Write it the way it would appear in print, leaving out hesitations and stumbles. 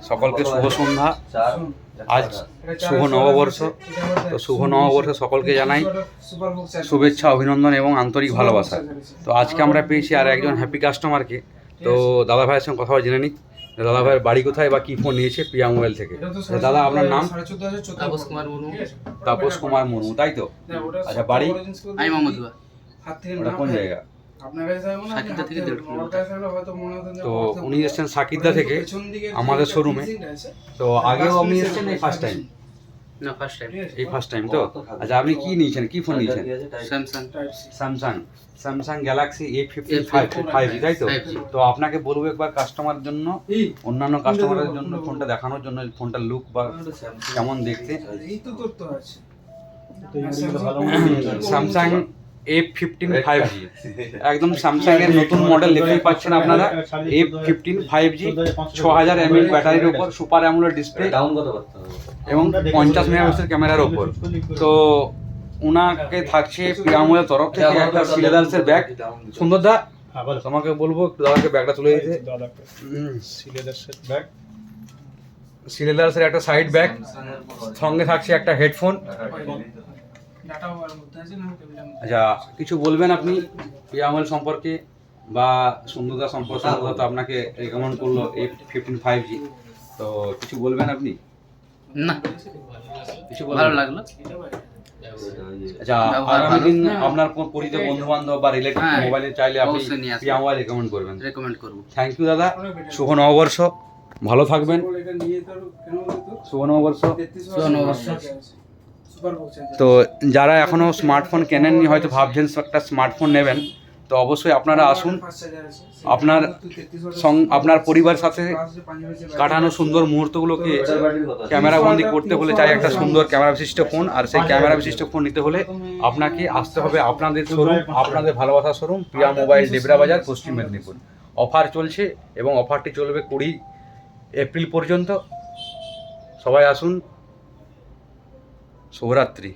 সকলকে শুভ সন্ধ্যা। আজ শুভ নববর্ষ, তো শুভ নববর্ষ সকলকে জানাই শুভেচ্ছা, অভিনন্দন এবং আন্তরিক ভালোবাসা। তো আজকে আমরা পেয়েছি আর একজন হ্যাপি কাস্টমারকে। তো দাদা ভাইয়ের সঙ্গে কথা বলে জেনে নিই দাদা ভাইয়ের বাড়ি কোথায় বা কী ফোন নিয়েছে প্রিয়া মোবাইল থেকে। দাদা আপনার নাম? তাপস কুমার মুর্মু। তাপস কুমার মুর্মু, তাই তো? আচ্ছা, বাড়ি? আমি মোহাম্মদুয়া। ওটা কোন জায়গা? সাকিদা থেকে 1.5 কিলোমিটার। তো উনি এসেছেন সাকিদা থেকে আমাদের শোরুমে। তো আগেও আপনি এসেছেন এই ফার্স্ট টাইম? না, ফার্স্ট টাইম। এই ফার্স্ট টাইম তো? আচ্ছা, আপনি কি নিয়েছেন, কি ফোন নিয়েছেন? স্যামসাং গ্যালাক্সি A55, তাই তো? তো আপনাকে বলবো একবার কাস্টমারের জন্য, অন্যান্য কাস্টমারের জন্য ফোনটা দেখানোর জন্য, ফোনটার লুক বা কেমন দেখতে। স্যামসাং A15 5G, একদম স্যামসাং এর নতুন মডেল দেখতেই পাচ্ছেন আপনারা। A15 5G, 6000 mAh ব্যাটারির উপর, সুপার অ্যামোলেড ডিসপ্লে এবং 50 মেগাপিক্সেল ক্যামেরার উপর। তো ওনাকে থাকছে প্রিয়া মোবাইলের তরফ থেকে একটা সিলেদার্সের ব্যাগ। সুন্দরদা, তোমাকে বলবো দাদাকে ব্যাগটা তুলে দিতে। সিলেদার্সের একটা সাইড ব্যাগ, সঙ্গে থাকছে একটা হেডফোন। আচ্ছা, কিছু বলবেন আপনি প্রিয়া মোবাইল সম্পর্কে বা সুন্দরদা সম্পর্কে? সুন্দরদা তো আপনাকে রেকমেন্ড করলো A15 5G, তো কিছু বলবেন আপনি? না, কিছু ভালো লাগলো। আচ্ছা, আগামী দিন আপনার কোন পরিচিত বন্ধু বান্ধব বা রিলেটিভ মোবাইলে চাইলে আপনি প্রিয়া মোবাইল রেকমেন্ড করবেন? রেকমেন্ড করব। থ্যাংক ইউ দাদা, শুভ নববর্ষ, ভালো থাকবেন। শুভ নববর্ষ। শুভ নববর্ষ। তো যারা এখনো স্মার্টফোন কেনেননি, হয়তো ভাবছেন একটা স্মার্টফোন নেবেন, তো অবশ্যই আপনারা আসুন। আপনার পরিবারের সাথে কাটানো সুন্দর মুহূর্তগুলোকে ক্যামেরাবন্দি করতে হলে চাই একটা সুন্দর ক্যামেরা বিশিষ্ট ফোন, আর সেই ক্যামেরা বিশিষ্ট ফোন নিতে হলে আপনাকে আসতে হবে আপনাদের শোরুম, আপনাদের ভালোবাসার শোরুম প্রিয়া মোবাইল, ডেবরা বাজার, পশ্চিম মেদিনীপুর। অফার চলছে এবং অফারটি চলবে 20 এপ্রিল পর্যন্ত। সবাই আসুন। শুভরাত্রি।